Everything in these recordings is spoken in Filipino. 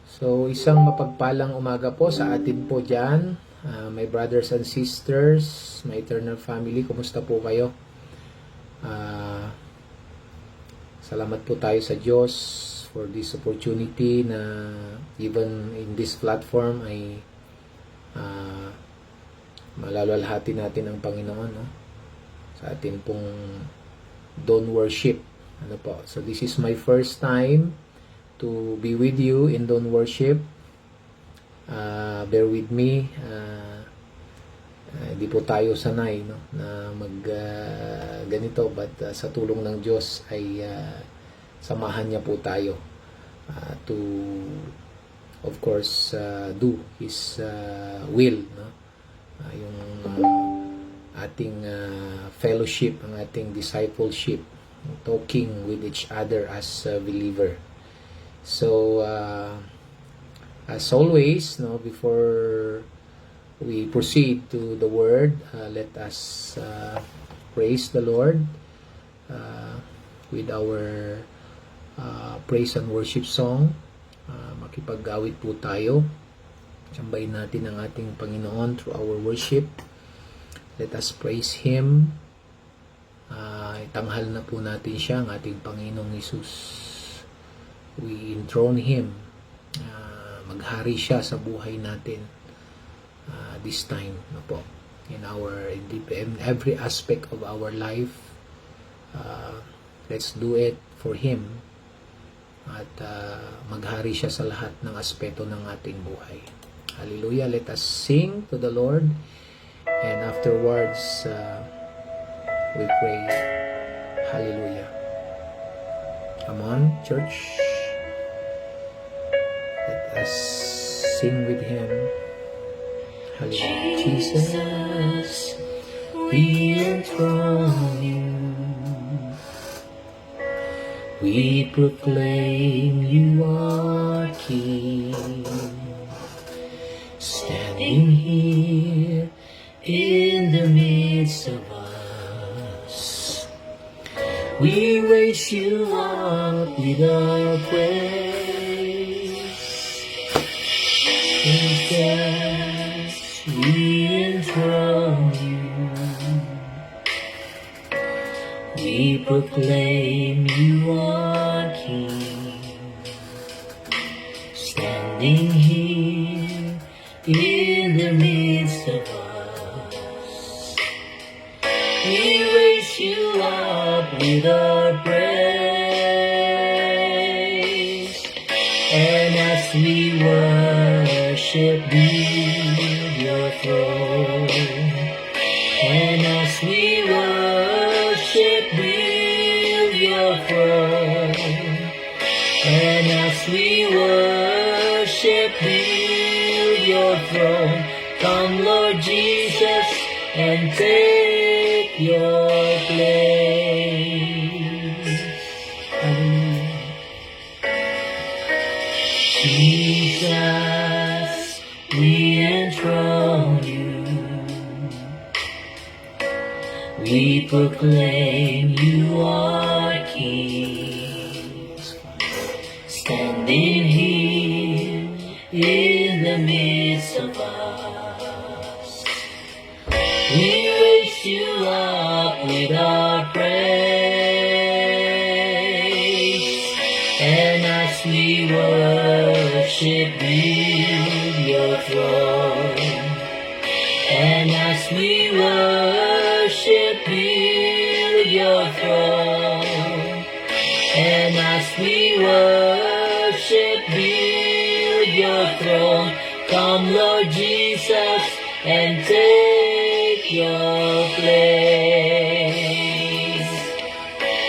So, isang mapagpalang umaga po sa atin po dyan. My brothers and sisters, my eternal family, kumusta po kayo? Ah, salamat po tayo sa Diyos for this opportunity na even in this platform ay malalwalhati natin ang Panginoon, no? Sa atin pong Dawn Worship. Ano po? So, this is my first time to be with you in Dawn Worship. Bear with me. Hindi po tayo sanay, no, na mag ganito, but sa tulong ng Diyos ay samahan niya po tayo to of course do His will, no? Yung ating fellowship, ang ating discipleship, talking with each other as a believer. So, as always, no, before we proceed to the Word, let us praise the Lord with our praise and worship song. Makipag-awit po tayo. Sambahin natin ang ating Panginoon through our worship. Let us praise Him. Itanghal na po natin siya, ang ating Panginoong Hesus. We enthrone Him. Maghari siya sa buhay natin this time, no po, in every aspect of our life. Let's do it for Him at maghari siya sa lahat ng aspeto ng ating buhay. Hallelujah. Let us sing to the Lord, and afterwards we pray. Hallelujah. Come on, church. Let us sing with Him. Hallelujah. Jesus, we enthrone You. We proclaim You are King. Standing here in the midst of us, we raise You up with our praise. Jesus, we enthrone You. We proclaim You are King. Standing here in the midst of us, we raise You up with our praise. And as we worship, build Your throne. And as we worship, build Your throne. And as we worship, build Your throne. Come, Lord Jesus, and take Your place. Hallelujah. Jesus, we enthrone You. We proclaim You are King. Standing here in the midst of us, we raise You up with our praise. And as we worship, build Your throne. And as we worship, build Your throne. And as we worship, build Your throne. Come, Lord Jesus, and take Your place.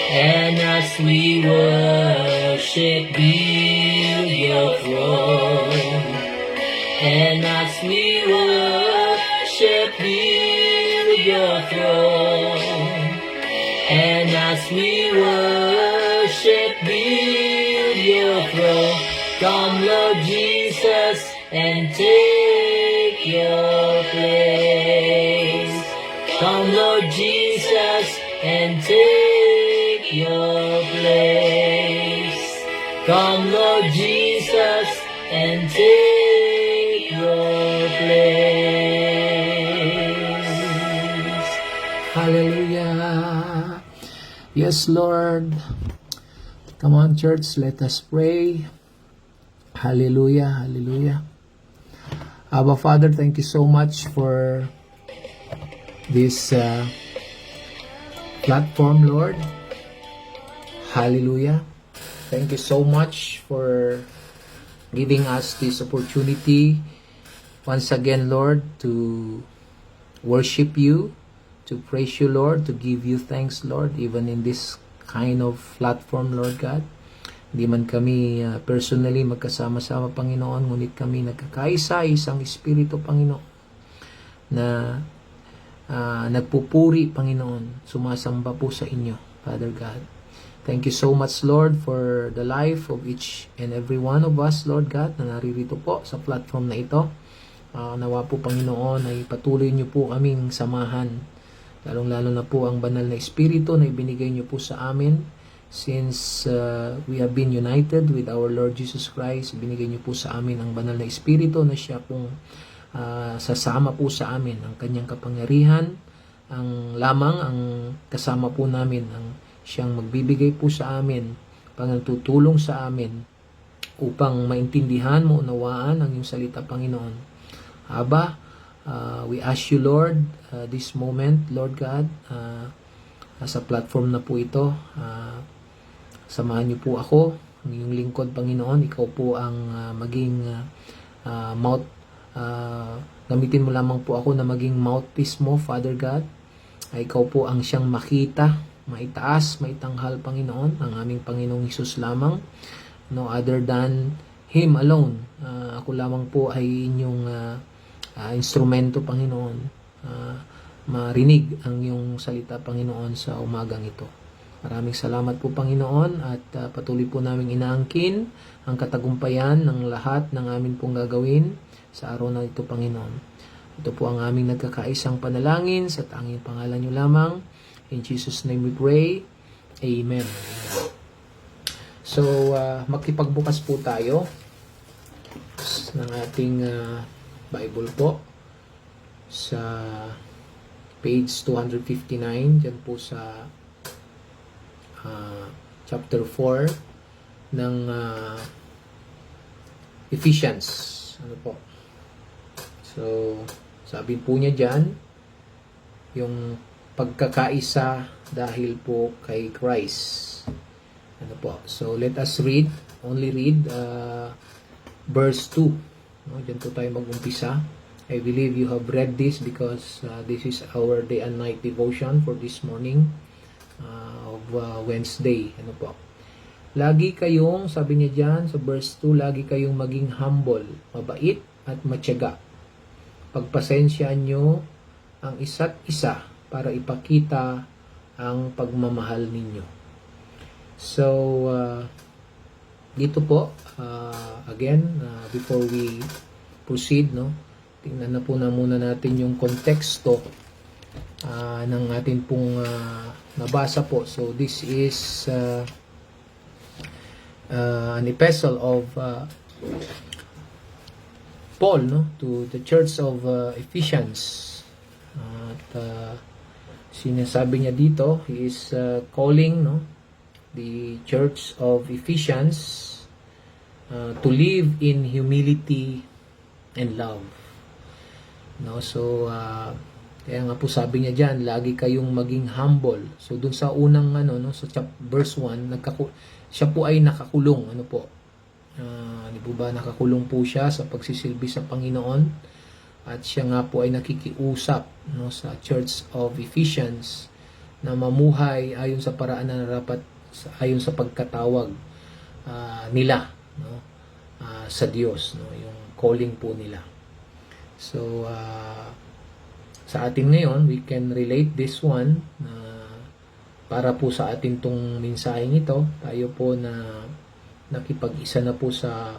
And as we worship, build Your throne. And as we worship, build Your throne. And as we worship, build Your throne. Come, Lord Jesus, and take Your place. Come, Lord Jesus, and take Your place. Come, Lord Jesus, and take your place. Hallelujah. Yes, Lord. Come on, church, let us pray. Hallelujah, hallelujah. Abba, Father, thank you so much for this platform, Lord. Hallelujah. Thank you so much for giving us this opportunity once again, Lord, to worship you, to praise you, Lord, to give you thanks, Lord, even in this kind of platform, Lord God. Hindi man kami personally magkasama-sama, Panginoon, ngunit kami nagkakaisa, isang Espiritu, Panginoon, na nagpupuri, Panginoon, sumasamba po sa inyo, Father God. Thank you so much, Lord, for the life of each and every one of us, Lord God, na naririto po sa platform na ito. Nawa po, Panginoon, ay patuloy niyo po kaming samahan, lalong-lalo na po ang banal na Espiritu na ibinigay niyo po sa amin. Since we have been united with our Lord Jesus Christ, ibinigay niyo po sa amin ang banal na Espiritu na siya pong sasama po sa amin ang kanyang kapangyarihan, ang kasama po namin ang siyang magbibigay po sa amin, pangtutulong sa amin upang maintindihan mo, unawaan ang iyong salita, Panginoon. Aba, we ask you, Lord, this moment, Lord God, sa platform na po ito, samahan niyo po ako, ang iyong lingkod, Panginoon. Ikaw po ang maging mouth, gamitin mo lamang po ako na maging mouthpiece mo, Father God. Ikaw po ang siyang makita, maitaas, maitanghal, Panginoon, ang aming Panginoong Hesus lamang. No other than Him alone. Ako lamang po ay inyong instrumento, Panginoon. Marinig ang iyong salita, Panginoon, sa umagang ito. Maraming salamat po, Panginoon, at patuloy po naming inaangkin ang katagumpayan ng lahat ng amin pong gagawin sa araw na ito, Panginoon. Ito po ang aming nagkakaisang panalangin sa tanging pangalan niyo lamang. In Jesus' name we pray. Amen. So, makipagbukas po tayo ng ating Bible po sa page 259, dyan po sa chapter 4 ng Ephesians. Ano po? So, sabi po niya dyan, yung pagkakaisa dahil po kay Christ. Ano po? So, let us only read verse 2. No? Diyan po tayo mag-umpisa. I believe you have read this because this is our day and night devotion for this morning of Wednesday. Ano po? Lagi kayong, sabi niya dyan sa verse 2, lagi kayong maging humble, mabait at matyaga. Pagpasensyaan nyo ang isa't isa para ipakita ang pagmamahal ninyo. So, dito po, again, before we proceed, no, tingnan na po muna natin yung konteksto ng atin pong nabasa po. So, this is an epistle of Paul, no, to the church of Ephesians. At sinasabi niya dito, he is calling, no, the church of Ephesians to live in humility and love. No, so kaya nga po sabi niya diyan, lagi kayong maging humble. So dun sa unang so verse 1, siya po ay nakakulong, ano po? Di po ba nakakulong po siya sa pagsisilbi sa Panginoon? At siya nga po ay nakikiusap, no, sa Church of Ephesians na mamuhay ayon sa paraan na dapat, ayon sa pagkatawag nila, no, sa Diyos, no, yung calling po nila. So, sa atin ngayon, we can relate this one para po sa atin tong mensaheng ito. Tayo po na nakipag-isa na po sa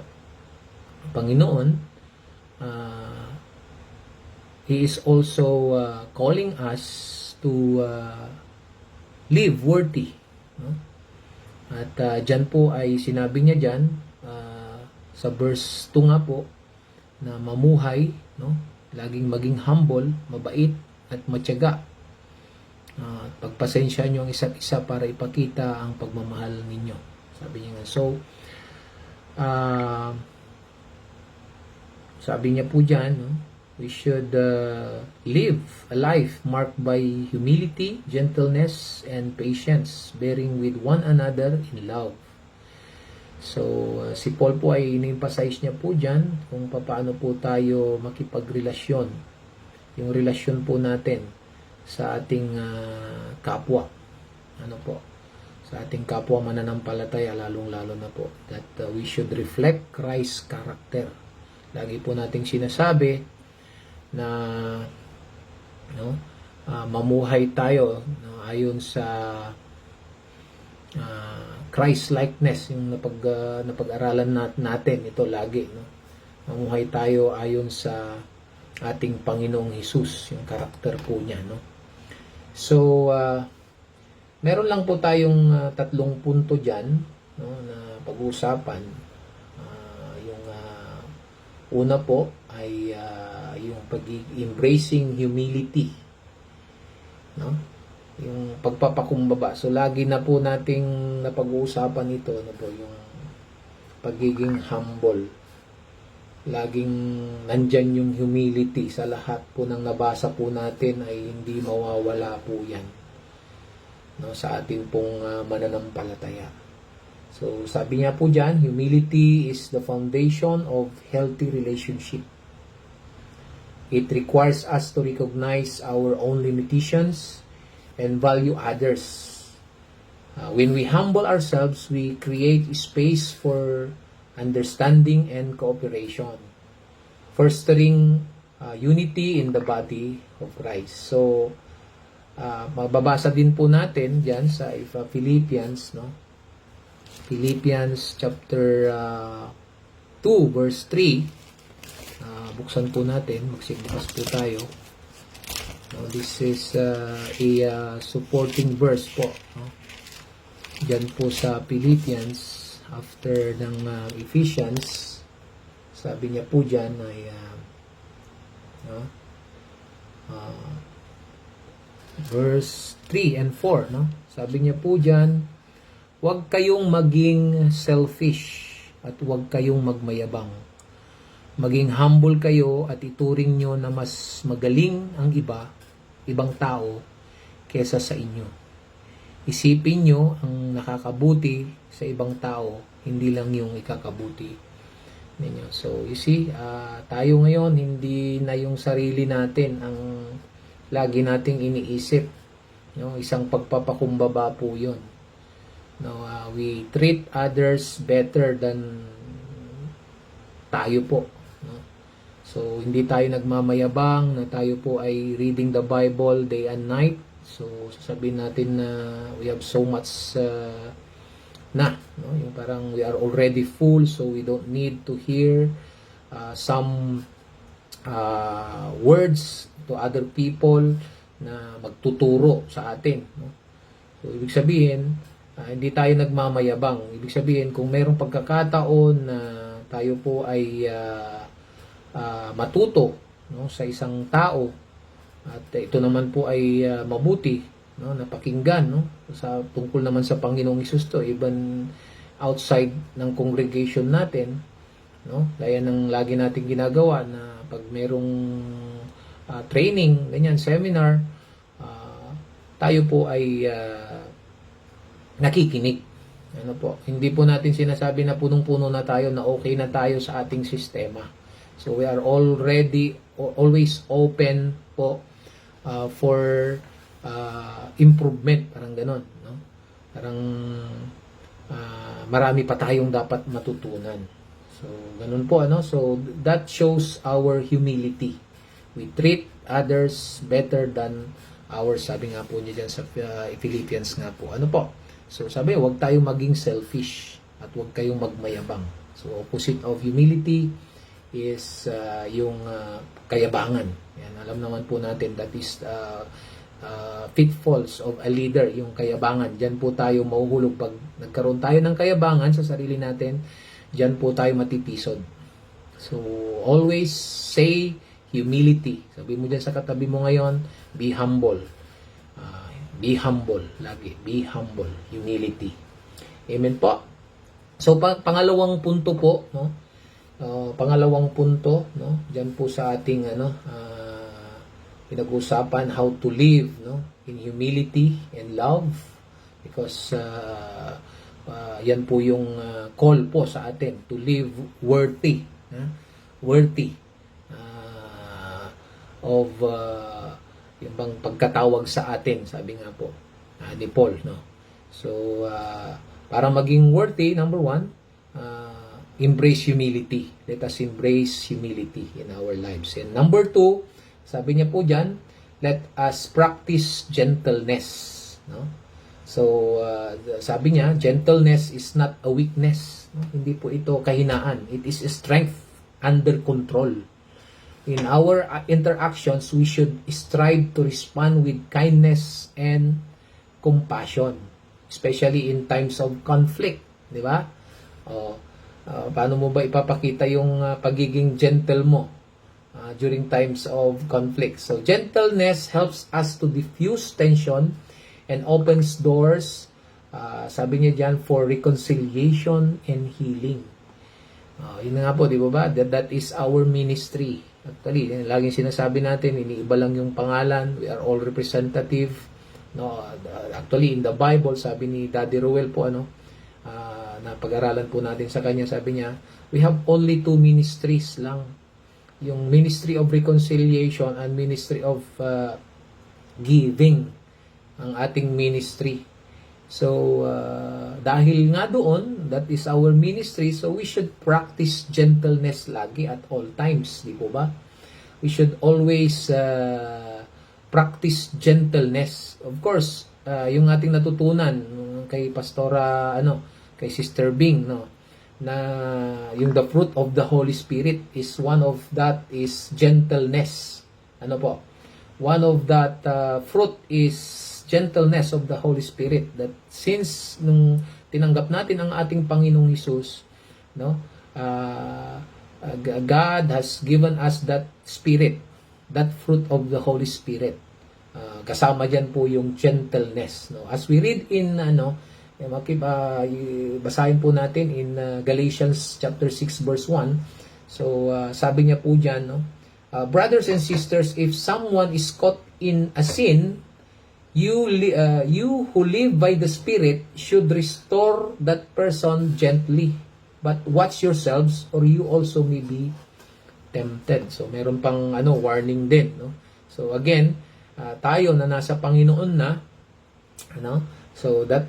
Panginoon. He is also calling us to live worthy. No? At dyan po ay sinabi niya dyan sa verse 2 nga po, na mamuhay, no? Laging maging humble, mabait, at matyaga. Pagpasensya nyo ang isa't isa para ipakita ang pagmamahal ninyo. Sabi niya nga. So, sabi niya po dyan, no? We should live a life marked by humility, gentleness, and patience, bearing with one another in love. So, si Paul po ay in-emphasize niya po dyan kung paano po tayo makipagrelasyon. Yung relasyon po natin sa ating kapwa. Ano po? Sa ating kapwa mananampalataya, lalong-lalo na po. That we should reflect Christ's character. Lagi po nating sinasabi na mamuhay tayo, no, ayon sa Christ-likeness, yung napag-aralan natin ito lagi, no? Mamuhay tayo ayon sa ating Panginoong Hesus, yung karakter po niya, no? So, meron lang po tayong 3 punto dyan, no, na pag-uusapan. Yung una po ay yung embracing humility, no? Yung pagpapakumbaba. So, lagi na po nating napag-uusapan ito, ano po, yung pagiging humble. Laging nandyan yung humility sa lahat po ng nabasa po natin, ay hindi mawawala po yan, no, sa ating pong mananampalataya. So, sabi niya po dyan, humility is the foundation of healthy relationship. It requires us to recognize our own limitations and value others. When we humble ourselves, we create space for understanding and cooperation, fostering unity in the body of Christ. So, mababasa din po natin dyan sa Philippians, no? Philippians chapter 2 verse 3. Buksan po natin, magsibukas po tayo. No, this is a supporting verse po, no? Diyan po sa Philippians, after ng Ephesians, sabi niya po diyan ay verse 3 and 4, no? Sabi niya po diyan, huwag kayong maging selfish at huwag kayong magmayabang. Maging humble kayo at ituring nyo na mas magaling ang ibang tao kesa sa inyo. Isipin nyo ang nakakabuti sa ibang tao, hindi lang yung ikakabuti ninyo. So, you see, tayo ngayon, hindi na yung sarili natin ang lagi nating iniisip. No? Isang pagpapakumbaba po yun. No, we treat others better than tayo po. So, hindi tayo nagmamayabang na tayo po ay reading the Bible day and night. So, sasabihin natin na we have so much no? Yung parang we are already full, so we don't need to hear some words to other people na magtuturo sa atin, no? So, ibig sabihin, hindi tayo nagmamayabang. Ibig sabihin, kung mayroong pagkakataon na tayo po ay matuto, no, sa isang tao at ito naman po ay mabuti, no, napakinggan, no, sa tungkol naman sa Panginoong Hesus to, even outside ng congregation natin, no, gaya ng lagi nating ginagawa na pag merong training, ganyan, seminar, tayo po ay nakikinig. Ano po, hindi po natin sinasabi na punong-puno na tayo, na okay na tayo sa ating sistema. So, we are always open po for improvement, parang ganon, no? Parang marami pa tayong dapat matutunan. So, ganun po, ano? So, that shows our humility. We treat others better than ours. Sabi nga po niya dyan sa Philippians nga po. Ano po? So, sabi, huwag tayong maging selfish at huwag kayong magmayabang. So, opposite of humility is yung kayabangan. Yan, alam naman po natin that is pitfalls of a leader, yung kayabangan. Diyan po tayo mahuhulog pag nagkaroon tayo ng kayabangan sa sarili natin. diyan po tayo matitisod. So, always say humility. Sabi mo dyan sa katabi mo ngayon, be humble. Be humble. Lagi, be humble. Humility. Amen po. So, pangalawang punto po, no? Pangalawang punto, no? Diyan po sa ating, pinag-usapan how to live, no? In humility and love. Because, yan po yung call po sa atin to live worthy. Worthy of yung bang pagkatawag sa atin, sabi nga po ni Paul, no? So para maging worthy, number one, embrace humility. Let us embrace humility in our lives. And number two, sabi niya po diyan, let us practice gentleness, no? So sabi niya, gentleness is not a weakness, no? Hindi po ito kahinaan. It is a strength under control. In our interactions, we should strive to respond with kindness and compassion, especially in times of conflict, di ba? Paano mo ba ipapakita yung pagiging gentle mo during times of conflict? So, gentleness helps us to diffuse tension and opens doors, sabi niya dyan, for reconciliation and healing. Yun nga po, di ba? That is our ministry. Actually, laging sinasabi natin, iniiba lang yung pangalan. We are all representative. No, actually, in the Bible, sabi ni Daddy Ruel po, na pag-aralan po natin sa kanya, sabi niya, we have only two ministries lang. Yung ministry of reconciliation and ministry of giving, ang ating ministry. So, dahil nga doon, that is our ministry, so we should practice gentleness lagi at all times, di po ba? We should always practice gentleness. Of course, yung ating natutunan kay Pastora, kay Sister Bing, no, na yung the fruit of the Holy Spirit is one of that is gentleness. Ano po? One of that fruit is gentleness of the Holy Spirit, that since nung tinanggap natin ang ating Panginoong Hesus, no, God has given us that spirit, that fruit of the Holy Spirit. Kasama diyan po yung gentleness, no. As we read in basahin po natin in Galatians chapter 6 verse 1. So sabi niya po diyan, no, brothers and sisters, if someone is caught in a sin, you who live by the Spirit should restore that person gently. But watch yourselves, or you also may be tempted. So, meron pang warning din, no? So, again, tayo na nasa Panginoon na, so that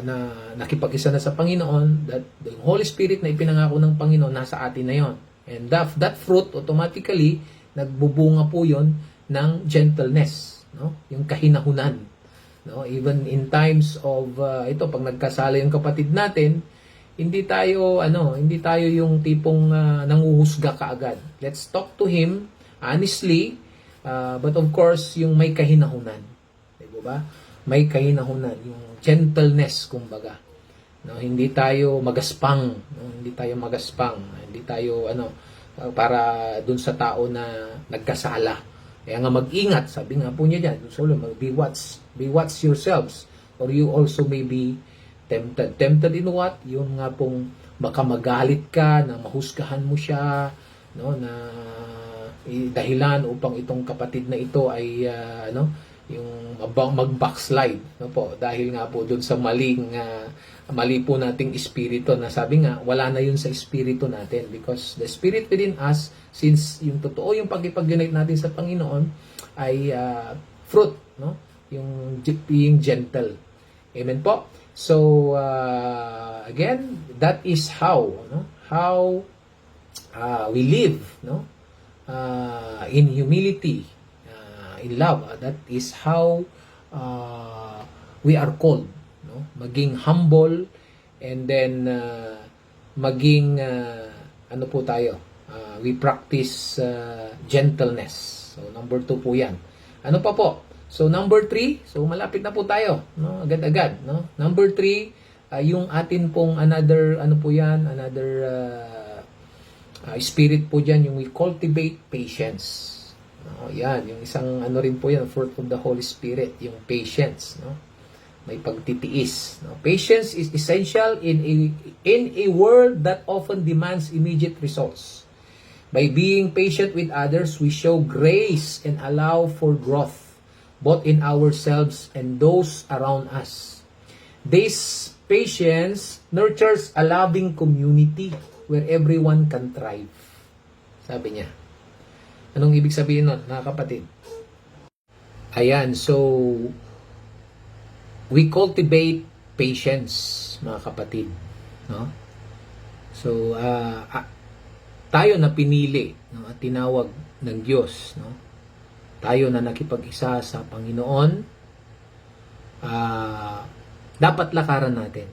na nakipag-isa na sa Panginoon, that the Holy Spirit na ipinangako ng Panginoon nasa atin na yon. And that fruit, automatically, nagbubunga po yon ng gentleness. No, yung kahinahunan, no, even in times of pag nagkasala yung kapatid natin, hindi tayo yung tipong nanguhusga kaagad. Let's talk to him honestly, but of course yung may kahinahunan, di ba? May kahinahunan, yung gentleness kumbaga, no, hindi tayo magaspang, no? Hindi tayo para dun sa tao na nagkasala. Kaya nga mag-ingat, sabi nga po niya dyan, so be watch yourselves, or you also may be tempted. Tempted in what? Yung nga pong baka magalit ka, na mahusgahan mo siya, no, na dahilan upang itong kapatid na ito ay yung mag-backslide, no po, dahil nga po doon sa mali po nating espiritu, na sabi nga wala na yun sa espiritu natin, because the spirit within us, since yung totoo yung pag-unite natin sa Panginoon ay fruit, no, yung being gentle. Amen po. So again, that is how we live, no, in humility, in love. That is how we are called, no? Maging humble, and then maging ano po tayo, we practice gentleness. So number 2 po 'yan. Ano pa po? So number 3, so malapit na po tayo, no? Agad-agad, no? Number 3, yung atin pong another, ano po yan, another spirit po dyan, yung we cultivate patience. Yan, yung isang ano rin po yan, fruit of the Holy Spirit, yung patience, no? May pagtitiis. No? Patience is essential in a world that often demands immediate results. By being patient with others, we show grace and allow for growth, both in ourselves and those around us. This patience nurtures a loving community where everyone can thrive. Sabi niya. Anong ibig sabihin nun, mga kapatid? Ayan, so we cultivate patience, mga kapatid. No? So, tayo na pinili, no, at tinawag ng Diyos. No? Tayo na nakipag-isa sa Panginoon, dapat lakaran natin.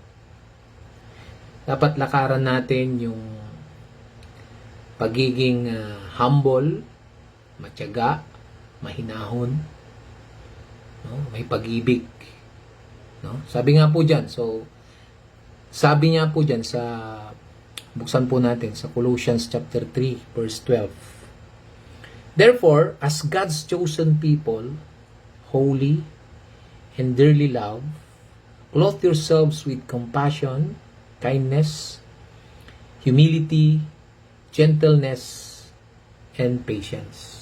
Dapat lakaran natin yung pagiging humble, matyaga, mahinahon, no? May pag-ibig. No? Sabi nga po dyan, sabi niya po dyan sa, buksan po natin sa Colossians chapter 3, verse 12. Therefore, as God's chosen people, holy and dearly loved, clothe yourselves with compassion, kindness, humility, gentleness, and patience.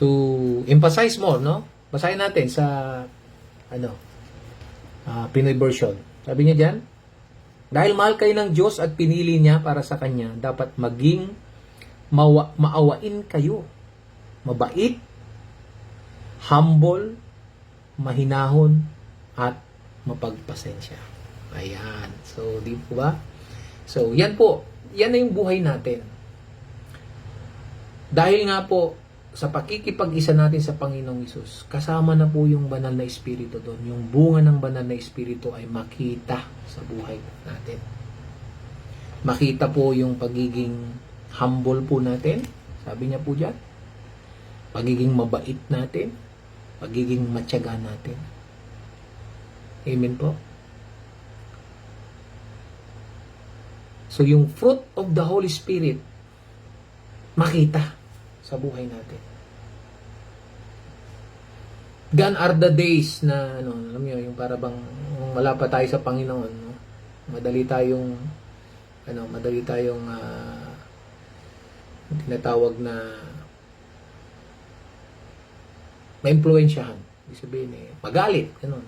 To emphasize more, no? Basahin natin sa Pinoy version. Sabi niya diyan, dahil mahal kayo ng Diyos at pinili niya para sa Kanya, dapat maging maawain kayo. Mabait, humble, mahinahon, at mapagpasensya. Ayan. So, di po ba? So, yan po. Yan na yung buhay natin. Dahil nga po, sa pakikipag-isa natin sa Panginoong Hesus, kasama na po yung banal na Espiritu doon. Yung bunga ng banal na Espiritu ay makita sa buhay natin. Makita po yung pagiging humble po natin. Sabi niya po dyan. Pagiging mabait natin. Pagiging matyaga natin. Amen po. So yung fruit of the Holy Spirit, makita sa buhay natin. Gone are the days na, alam niyo, yung para bang wala pa tayo sa Panginoon, no? Madali tayong tinatawag na ma-impluwensyahan. Ibig sabihin magalit, no?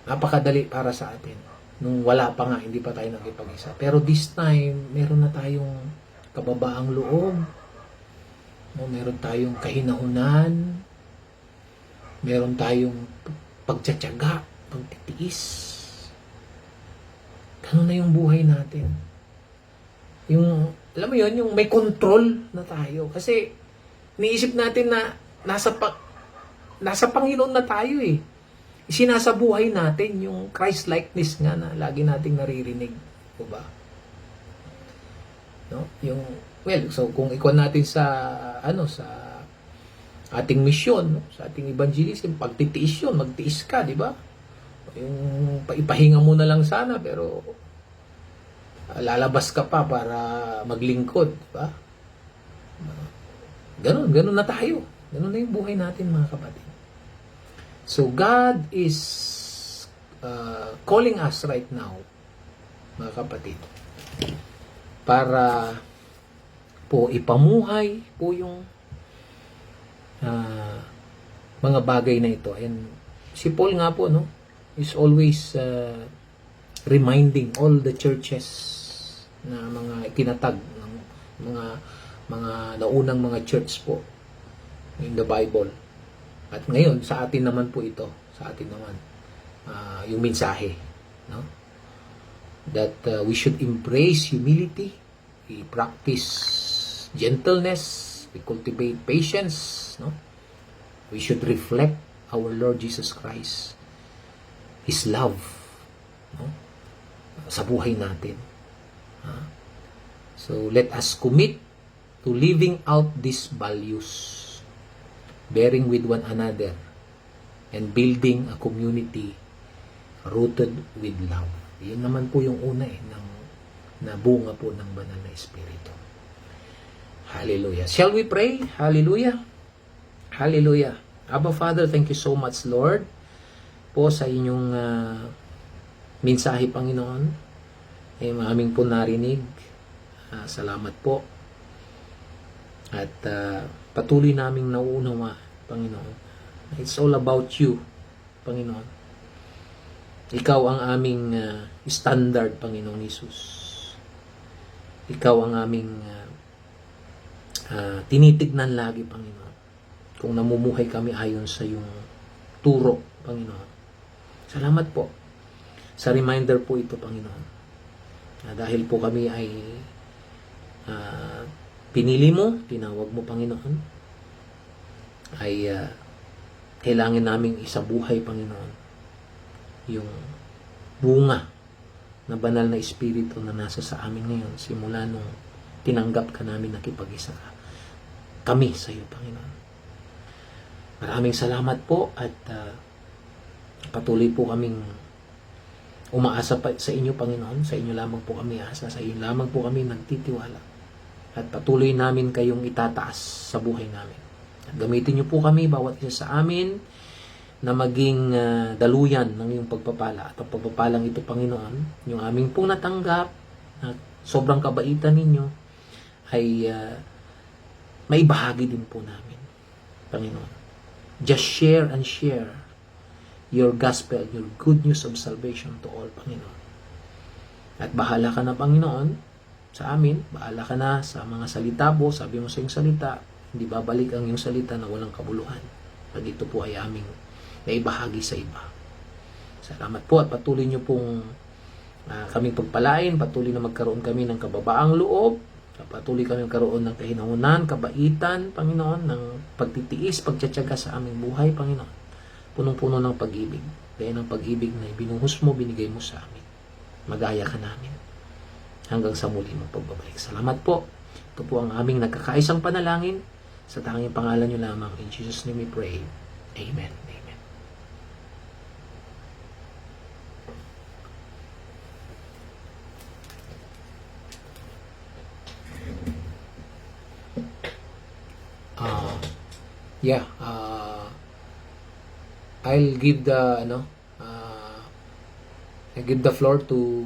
Napakadali para sa atin. Nung wala pa nga, hindi pa tayo nakipag-isa. Pero this time, meron na tayong kababaang loob. No, meron tayong kahinahunan, meron tayong pagtsatsaga, pagtitiis. Ganun na yung buhay natin. Yung, alam mo yun, yung may control na tayo. Kasi, niisip natin na nasa Panginoon na tayo eh. Sinasabuhay natin yung Christ-likeness nga na lagi nating naririnig. O ba? No? Yung, so kung ikuha natin sa ating misyon, no? Sa ating evangelism, pagtitiis yun, magtiis ka, di ba? Yung ipahinga mo na lang sana, pero lalabas ka pa para maglingkod, di ba? Ganun na tayo. Ganun na yung buhay natin, mga kapatid. So God is calling us right now, mga kapatid, para po ipamuhay po yung mga bagay na ito. And si Paul nga po, no, is always reminding all the churches na mga itinatag ng mga naunang mga church po in the Bible. At ngayon sa atin naman po ito, sa atin naman yung mensahe, no, that we should embrace humility, we practice gentleness, we cultivate patience, no? We should reflect our Lord Jesus Christ, His love, no? Sa buhay natin. So let us commit to living out these values, bearing with one another, and building a community rooted with love. Yun naman po yung una na bunga po ng banal na Espiritu. Hallelujah. Shall we pray? Hallelujah. Hallelujah. Abba Father, thank you so much, Lord, po sa inyong mensahe, Panginoon. Aming po narinig. Salamat po. At patuloy naming nauunawa, Panginoon. It's all about you, Panginoon. Ikaw ang aming standard, Panginoon Jesus. Ikaw ang aming tinitignan lagi, Panginoon. Kung namumuhay kami ayon sa iyong turo, Panginoon. Salamat po sa reminder po ito, Panginoon. Dahil po kami ay pinili mo, tinawag mo, Panginoon, ay kailangan naming isabuhay, Panginoon, yung bunga na banal na Espiritu na nasa sa amin ngayon simula nung tinanggap ka namin, nakipag-isa kami sa iyo, Panginoon. Maraming salamat po at patuloy po kaming umaasa pa sa inyo, Panginoon. Sa inyo lamang po kami asa, sa inyo lamang po kami nagtitiwala. At patuloy namin kayong itataas sa buhay namin. At gamitin niyo po kami, bawat isa sa amin, na maging daluyan ng iyong pagpapala. At ang pagpapalang ito, Panginoon, yung aming pong natanggap, na sobrang kabaitan ninyo, ay maibahagi din po namin, Panginoon. Just share and share your gospel, your good news of salvation to all, Panginoon. At bahala ka na, Panginoon, sa amin. Bahala ka na sa mga salita po. Sabi mo sa iyong salita, hindi babalik ang iyong salita na walang kabuluhan. Pag ito po ay aming naibahagi sa iba. Salamat po at patuloy niyo pong kaming pagpalain. Patuloy na magkaroon kami ng kababaang loob. Patuloy kami magkaroon ng kahinaunan, kabaitan, Panginoon, ng pagtitiis, pagtsatsaga sa aming buhay, Panginoon. Punong-puno ng pag-ibig. Dahil ng pag-ibig na binuhos mo, binigay mo sa amin. Magaya ka namin. Hanggang sa muli mong pagbabalik. Salamat po. Ito po ang aming nagkakaisang panalangin. Sa tanging pangalan niyo lamang. In Jesus' name we pray. Amen. Amen. I'll give the floor to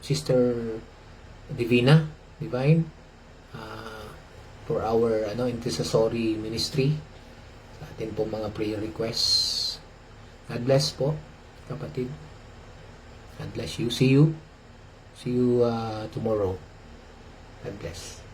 Sister Divine for our intercessory ministry sa atin po mga prayer requests. God bless po, kapatid. God bless you. See you tomorrow. God bless.